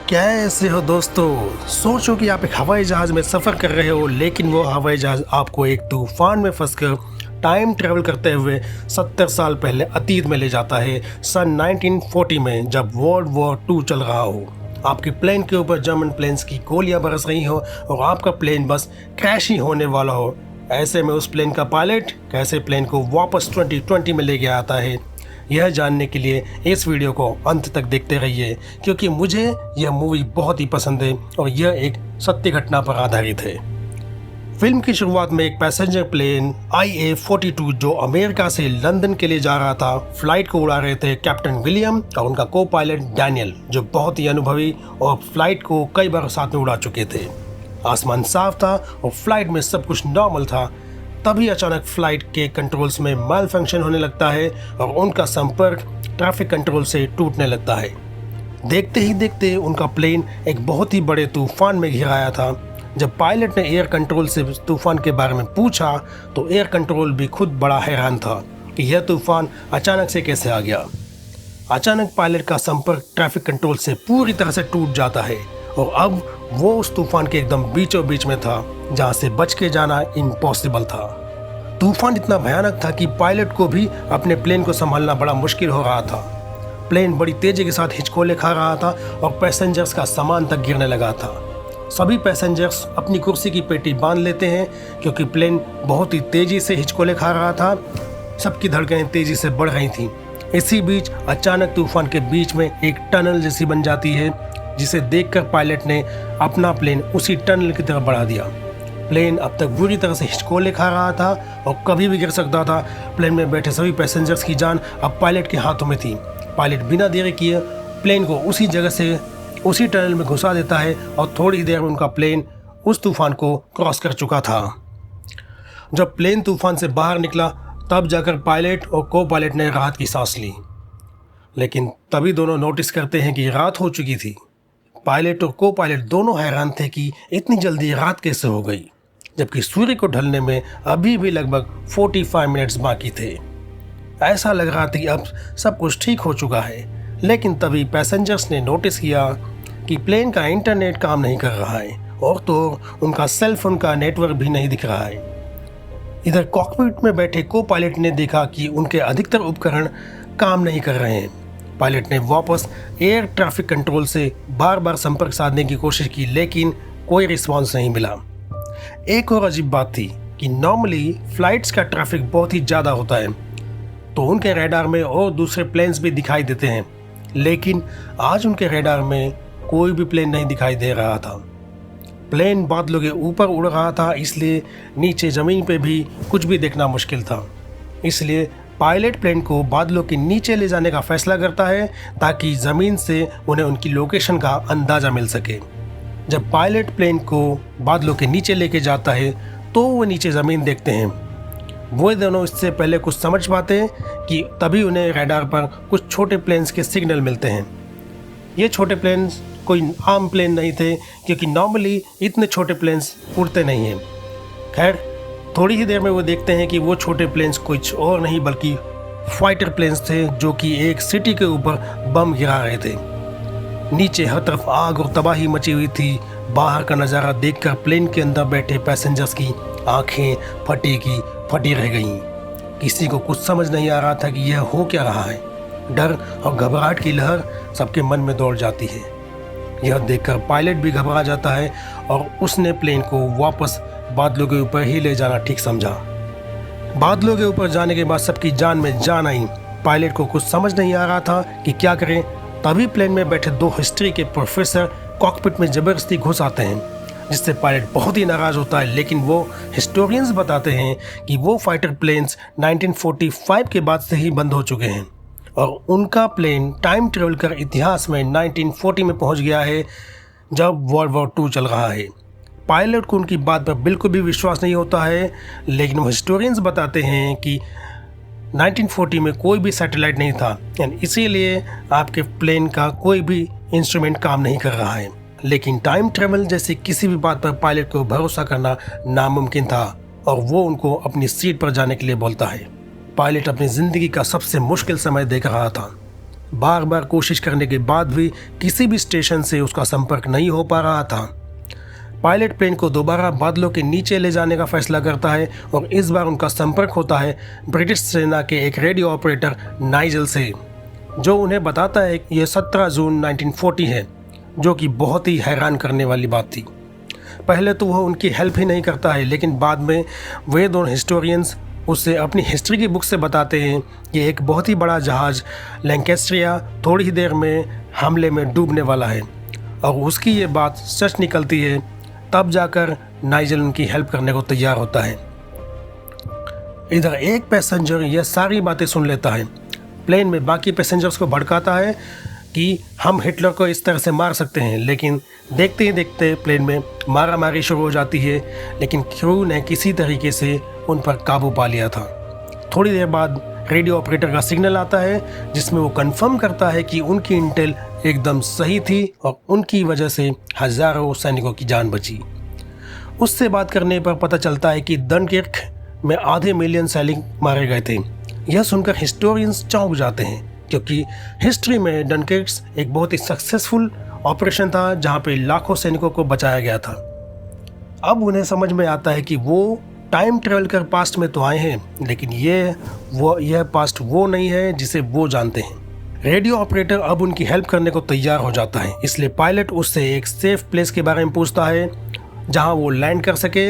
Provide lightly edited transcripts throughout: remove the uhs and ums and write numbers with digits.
कैसे हो दोस्तों। सोचो कि आप एक हवाई जहाज़ में सफ़र कर रहे हो, लेकिन वो हवाई जहाज़ आपको एक तूफान में फंसकर टाइम ट्रेवल करते हुए 70 साल पहले अतीत में ले जाता है, सन 1940 में, जब वर्ल्ड वॉर 2 चल रहा हो। आपके प्लेन के ऊपर जर्मन प्लेन्स की गोलियां बरस रही हो और आपका प्लेन बस क्रैश ही होने वाला हो। ऐसे में उस प्लेन का पायलट कैसे प्लेन को वापस 2020 में लेके आता है, यह जानने के लिए इस वीडियो को अंत तक देखते रहिए, क्योंकि मुझे यह मूवी बहुत ही पसंद है और यह एक सत्य घटना पर आधारित है। फिल्म की शुरुआत में एक पैसेंजर प्लेन IA-42 जो अमेरिका से लंदन के लिए जा रहा था, फ्लाइट को उड़ा रहे थे कैप्टन विलियम और उनका को पायलट डैनियल, जो बहुत ही अनुभवी और फ्लाइट को कई बार साथ में उड़ा चुके थे। आसमान साफ था और फ्लाइट में सब कुछ नॉर्मल था। तभी अचानक फ्लाइट के कंट्रोल्स में माल फंक्शन होने लगता है और उनका संपर्क ट्रैफिक कंट्रोल से टूटने लगता है। देखते ही देखते उनका प्लेन एक बहुत ही बड़े तूफान में घिर आया था। जब पायलट ने एयर कंट्रोल से तूफान के बारे में पूछा तो एयर कंट्रोल भी खुद बड़ा हैरान था कि यह तूफान अचानक से कैसे आ गया। अचानक पायलट का संपर्क ट्रैफिक कंट्रोल से पूरी तरह से टूट जाता है और अब वो उस तूफान के एकदम बीचों बीच में था, जहां से बच के जाना इम्पॉसिबल था। तूफान इतना भयानक था कि पायलट को भी अपने प्लेन को संभालना बड़ा मुश्किल हो रहा था। प्लेन बड़ी तेजी के साथ हिचकोले खा रहा था और पैसेंजर्स का सामान तक गिरने लगा था। सभी पैसेंजर्स अपनी कुर्सी की पेटी बांध लेते हैं क्योंकि प्लेन बहुत ही तेजी से हिचकोले खा रहा था। सबकी धड़कनें तेजी से बढ़ रही थीं। इसी बीच अचानक तूफान के बीच में एक टनल जैसी बन जाती है, जिसे देखकर पायलट ने अपना प्लेन उसी टनल की तरफ बढ़ा दिया। प्लेन अब तक बुरी तरह से हिचकोले खा रहा था और कभी भी गिर सकता था। प्लेन में बैठे सभी पैसेंजर्स की जान अब पायलट के हाथों में थी। पायलट बिना देरी किए प्लेन को उसी जगह से उसी टनल में घुसा देता है और थोड़ी देर में उनका प्लेन उस तूफान को क्रॉस कर चुका था। जब प्लेन तूफान से बाहर निकला तब जाकर पायलट और को पायलट ने राहत की सांस ली, लेकिन तभी दोनों नोटिस करते हैं कि रात हो चुकी थी। पायलट और को पायलट दोनों हैरान थे कि इतनी जल्दी रात कैसे हो गई, जबकि सूर्य को ढलने में अभी भी लगभग 45 मिनट्स बाकी थे। ऐसा लग रहा था कि अब सब कुछ ठीक हो चुका है, लेकिन तभी पैसेंजर्स ने नोटिस किया कि प्लेन का इंटरनेट काम नहीं कर रहा है और तो उनका सेल फोन का नेटवर्क भी नहीं दिख रहा है। इधर कॉकपिट में बैठे को पायलट ने देखा कि उनके अधिकतर उपकरण काम नहीं कर रहे हैं। पायलट ने वापस एयर ट्रैफिक कंट्रोल से बार बार संपर्क साधने की कोशिश की, लेकिन कोई रिस्पांस नहीं मिला। एक और अजीब बात थी कि नॉर्मली फ्लाइट्स का ट्रैफिक बहुत ही ज़्यादा होता है, तो उनके रडार में और दूसरे प्लेन्स भी दिखाई देते हैं, लेकिन आज उनके रडार में कोई भी प्लेन नहीं दिखाई दे रहा था। प्लेन बादलों के ऊपर उड़ रहा था, इसलिए नीचे ज़मीन पे भी कुछ भी देखना मुश्किल था। इसलिए पायलट प्लेन को बादलों के नीचे ले जाने का फैसला करता है ताकि ज़मीन से उन्हें उनकी लोकेशन का अंदाज़ा मिल सके। जब पायलट प्लेन को बादलों के नीचे लेके जाता है तो वो नीचे ज़मीन देखते हैं। वो दोनों इससे पहले कुछ समझ पाते हैं कि तभी उन्हें रडार पर कुछ छोटे प्लेन्स के सिग्नल मिलते हैं। ये छोटे प्लेन्स कोई आम प्लेन नहीं थे, क्योंकि नॉर्मली इतने छोटे प्लेन्स उड़ते नहीं हैं। खैर, थोड़ी ही देर में वो देखते हैं कि वो छोटे प्लेन्स कुछ और नहीं बल्कि फाइटर प्लेन्स थे, जो कि एक सिटी के ऊपर बम गिरा रहे थे। नीचे हर तरफ आग और तबाही मची हुई थी। बाहर का नज़ारा देखकर प्लेन के अंदर बैठे पैसेंजर्स की आंखें फटी रह गईं। किसी को कुछ समझ नहीं आ रहा था कि यह हो क्या रहा है। डर और घबराहट की लहर सबके मन में दौड़ जाती है। यह देखकर पायलट भी घबरा जाता है और उसने प्लेन को वापस बादलों के ऊपर ही ले जाना ठीक समझा। बादलों के ऊपर जाने के बाद सबकी जान में जान आई। पायलट को कुछ समझ नहीं आ रहा था कि क्या करें। तभी प्लेन में बैठे 2 हिस्ट्री के प्रोफेसर कॉकपिट में ज़बरदस्ती घुस आते हैं, जिससे पायलट बहुत ही नाराज़ होता है। लेकिन वो हिस्टोरियंस बताते हैं कि वो फाइटर प्लेन्स 1945 के बाद से ही बंद हो चुके हैं और उनका प्लेन टाइम ट्रेवल कर इतिहास में 1940 में पहुंच गया है, जब वर्ल्ड वॉर 2 चल रहा है। पायलट को उनकी बात पर बिल्कुल भी विश्वास नहीं होता है, लेकिन वो हिस्टोरियंस बताते हैं कि 1940 में कोई भी सैटेलाइट नहीं था एंड इसीलिए आपके प्लेन का कोई भी इंस्ट्रूमेंट काम नहीं कर रहा है। लेकिन टाइम ट्रेवल जैसी किसी भी बात पर पायलट को भरोसा करना नामुमकिन था और वो उनको अपनी सीट पर जाने के लिए बोलता है। पायलट अपनी ज़िंदगी का सबसे मुश्किल समय देख रहा था। बार बार कोशिश करने के बाद भी किसी भी स्टेशन से उसका संपर्क नहीं हो पा रहा था। पायलट प्लेन को दोबारा बादलों के नीचे ले जाने का फैसला करता है और इस बार उनका संपर्क होता है ब्रिटिश सेना के एक रेडियो ऑपरेटर नाइजल से, जो उन्हें बताता है कि यह 17 जून 1940 है, जो कि बहुत ही हैरान करने वाली बात थी। पहले तो वह उनकी हेल्प ही नहीं करता है, लेकिन बाद में वे दोनों हिस्टोरियंस उससे अपनी हिस्ट्री की बुक से बताते हैं कि एक बहुत ही बड़ा जहाज़ लैंकेस्ट्रिया थोड़ी ही देर में हमले में डूबने वाला है, और उसकी ये बात सच निकलती है। तब जाकर नाइजल उनकी हेल्प करने को तैयार होता है। इधर एक पैसेंजर यह सारी बातें सुन लेता है, प्लेन में बाकी पैसेंजर्स को भड़काता है कि हम हिटलर को इस तरह से मार सकते हैं, लेकिन देखते ही देखते प्लेन में मारामारी शुरू हो जाती है, लेकिन क्रू ने किसी तरीके से उन पर काबू पा लिया था। थोड़ी देर बाद रेडियो ऑपरेटर का सिग्नल आता है जिसमें वो कंफर्म करता है कि उनकी इंटेल एकदम सही थी और उनकी वजह से हज़ारों सैनिकों की जान बची। उससे बात करने पर पता चलता है कि डनकिर्क में आधे मिलियन सैनिक मारे गए थे। यह सुनकर हिस्टोरियंस चौंक जाते हैं, क्योंकि हिस्ट्री में डनकिर्क एक बहुत ही सक्सेसफुल ऑपरेशन था जहां पे लाखों सैनिकों को बचाया गया था। अब उन्हें समझ में आता है कि वो टाइम ट्रेवल कर पास्ट में तो आए हैं, लेकिन यह पास्ट वो नहीं है जिसे वो जानते हैं। रेडियो ऑपरेटर अब उनकी हेल्प करने को तैयार हो जाता है, इसलिए पायलट उससे एक सेफ प्लेस के बारे में पूछता है जहां वो लैंड कर सके,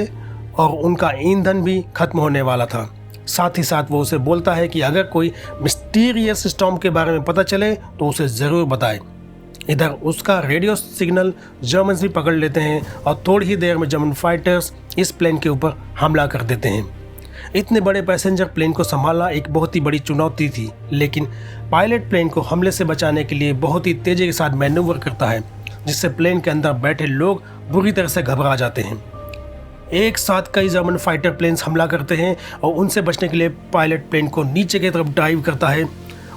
और उनका ईंधन भी खत्म होने वाला था। साथ ही साथ वो उसे बोलता है कि अगर कोई मिस्टीरियस स्टॉर्म के बारे में पता चले तो उसे ज़रूर बताए। इधर उसका रेडियो सिग्नल जर्मन्स भी पकड़ लेते हैं और थोड़ी ही देर में जर्मन फाइटर्स इस प्लेन के ऊपर हमला कर देते हैं। इतने बड़े पैसेंजर प्लेन को संभालना एक बहुत ही बड़ी चुनौती थी, लेकिन पायलट प्लेन को हमले से बचाने के लिए बहुत ही तेज़ी के साथ मैन्यूवर करता है, जिससे प्लेन के अंदर बैठे लोग बुरी तरह से घबरा जाते हैं। एक साथ कई जर्मन फाइटर प्लेन्स हमला करते हैं और उनसे बचने के लिए पायलट प्लेन को नीचे की तरफ ड्राइव करता है।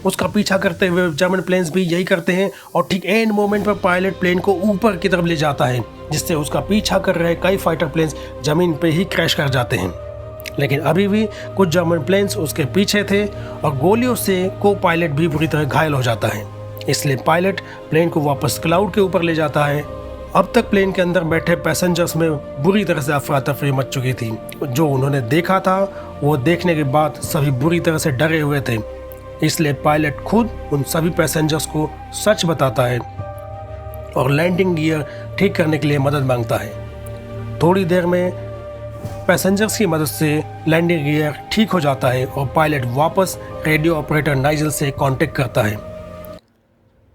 उसका पीछा करते हुए जर्मन प्लेन्स भी यही करते हैं और ठीक एंड मोमेंट पर पायलट प्लेन को ऊपर की तरफ ले जाता है, जिससे उसका पीछा कर रहे कई फाइटर प्लेन्स जमीन पर ही क्रैश कर जाते हैं। लेकिन अभी भी कुछ जर्मन प्लेन्स उसके पीछे थे और गोलियों से को पायलट भी बुरी तरह घायल हो जाता है, इसलिए पायलट प्लेन को वापस क्लाउड के ऊपर ले जाता है। अब तक प्लेन के अंदर बैठे पैसेंजर्स में बुरी तरह से अफरा तफरी मच चुकी थी। जो उन्होंने देखा था वो देखने के बाद सभी बुरी तरह से डरे हुए थे, इसलिए पायलट खुद उन सभी पैसेंजर्स को सच बताता है और लैंडिंग गियर ठीक करने के लिए मदद मांगता है। थोड़ी देर में पैसेंजर्स की मदद से लैंडिंग गियर ठीक हो जाता है और पायलट वापस रेडियो ऑपरेटर नाइजल से कांटेक्ट करता है।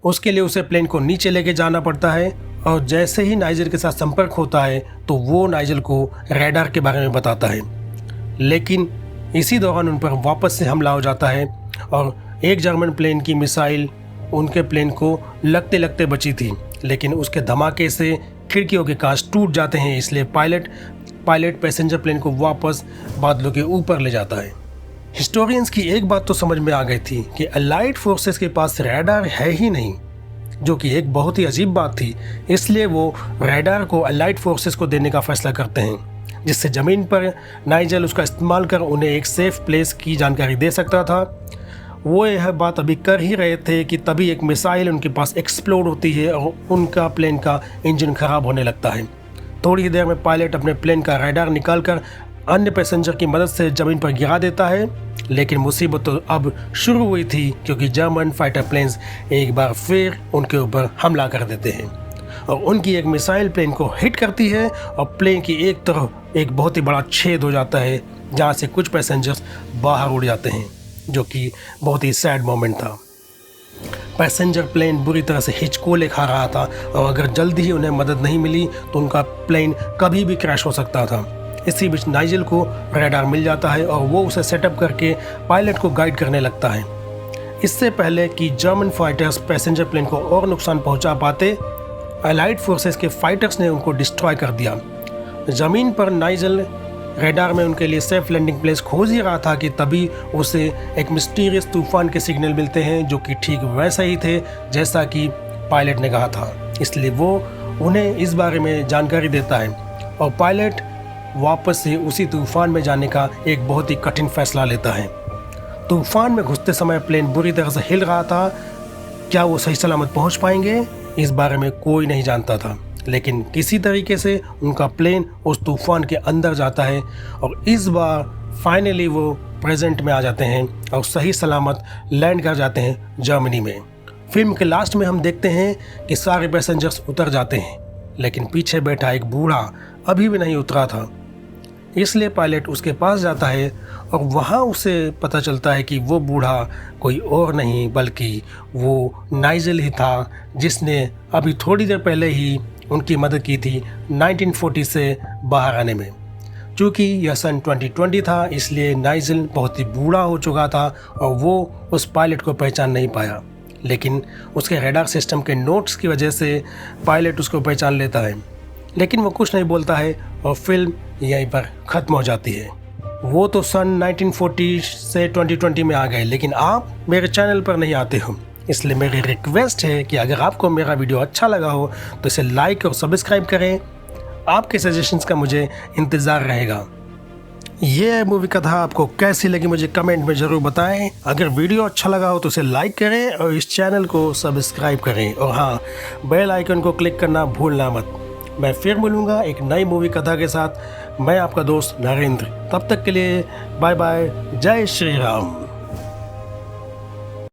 उसके लिए उसे प्लेन को नीचे लेके जाना पड़ता है, और जैसे ही नाइजल के साथ संपर्क होता है तो वो नाइजल को रडार के बारे में बताता है, लेकिन इसी दौरान उन पर वापस से हमला हो जाता है और एक जर्मन प्लेन की मिसाइल उनके प्लेन को लगते लगते बची थी, लेकिन उसके धमाके से खिड़कियों के कांच टूट जाते हैं, इसलिए पायलट पैसेंजर प्लेन को वापस बादलों के ऊपर ले जाता है। हिस्टोरियंस की एक बात तो समझ में आ गई थी कि अलाइड फोर्सेस के पास रडार है ही नहीं, जो कि एक बहुत ही अजीब बात थी। इसलिए वो रडार को अलाइड फोर्सेस को देने का फैसला करते हैं, जिससे ज़मीन पर नाइजल उसका इस्तेमाल कर उन्हें एक सेफ प्लेस की जानकारी दे सकता था। वो यह बात अभी कर ही रहे थे कि तभी एक मिसाइल उनके पास एक्सप्लोड होती है और उनका प्लेन का इंजन खराब होने लगता है। थोड़ी ही देर में पायलट अपने प्लेन का रडार निकालकर अन्य पैसेंजर की मदद से ज़मीन पर गिरा देता है, लेकिन मुसीबत तो अब शुरू हुई थी, क्योंकि जर्मन फाइटर प्लेन्स एक बार फिर उनके ऊपर हमला कर देते हैं और उनकी एक मिसाइल प्लेन को हिट करती है और प्लेन की एक तरफ एक बहुत ही बड़ा छेद हो जाता है, जहां से कुछ पैसेंजर्स बाहर उड़ जाते हैं, जो कि बहुत ही सैड मोमेंट था। पैसेंजर प्लेन बुरी तरह से हिचकोले खा रहा था और अगर जल्दी ही उन्हें मदद नहीं मिली तो उनका प्लेन कभी भी क्रैश हो सकता था। इसी बीच नाइजल को रडार मिल जाता है और वो उसे सेटअप करके पायलट को गाइड करने लगता है। इससे पहले कि जर्मन फाइटर्स पैसेंजर प्लेन को और नुकसान पहुंचा पाते, अलाइड फोर्सेस के फाइटर्स ने उनको डिस्ट्रॉय कर दिया। ज़मीन पर नाइजल रडार में उनके लिए सेफ लैंडिंग प्लेस खोज ही रहा था कि तभी उसे एक मिस्टीरियस तूफान के सिग्नल मिलते हैं, जो कि ठीक वैसा ही थे जैसा कि पायलट ने कहा था। इसलिए वो उन्हें इस बारे में जानकारी देता है और पायलट वापस से उसी तूफान में जाने का एक बहुत ही कठिन फैसला लेता है। तूफान में घुसते समय प्लेन बुरी तरह से हिल रहा था, क्या वो सही सलामत पहुंच पाएंगे, इस बारे में कोई नहीं जानता था। लेकिन किसी तरीके से उनका प्लेन उस तूफान के अंदर जाता है और इस बार फाइनली वो प्रेजेंट में आ जाते हैं और सही सलामत लैंड कर जाते हैं जर्मनी में। फिल्म के लास्ट में हम देखते हैं कि सारे पैसेंजर्स उतर जाते हैं, लेकिन पीछे बैठा एक बूढ़ा अभी भी नहीं उतरा था। इसलिए पायलट उसके पास जाता है और वहाँ उसे पता चलता है कि वो बूढ़ा कोई और नहीं बल्कि वो नाइजेल ही था, जिसने अभी थोड़ी देर पहले ही उनकी मदद की थी 1940 से बाहर आने में। चूँकि यह सन 2020 था, इसलिए नाइजेल बहुत ही बूढ़ा हो चुका था और वो उस पायलट को पहचान नहीं पाया, लेकिन उसके रडार सिस्टम के नोट्स की वजह से पायलट उसको पहचान लेता है। लेकिन वो कुछ नहीं बोलता है और फिल्म यहीं पर ख़त्म हो जाती है। वो तो सन 1940 से 2020 में आ गए, लेकिन आप मेरे चैनल पर नहीं आते हो। इसलिए मेरी रिक्वेस्ट है कि अगर आपको मेरा वीडियो अच्छा लगा हो तो इसे लाइक और सब्सक्राइब करें। आपके सजेशंस का मुझे इंतज़ार रहेगा। ये मूवी कथा आपको कैसी लगी मुझे कमेंट में ज़रूर बताएं। अगर वीडियो अच्छा लगा हो तो इसे लाइक करें और इस चैनल को सब्सक्राइब करें, और हाँ, बेल आइकन को क्लिक करना भूलना मत। मैं फिर मिलूँगा एक नई मूवी कथा के साथ। मैं आपका दोस्त नरेंद्र। तब तक के लिए बाय बाय। जय श्री राम।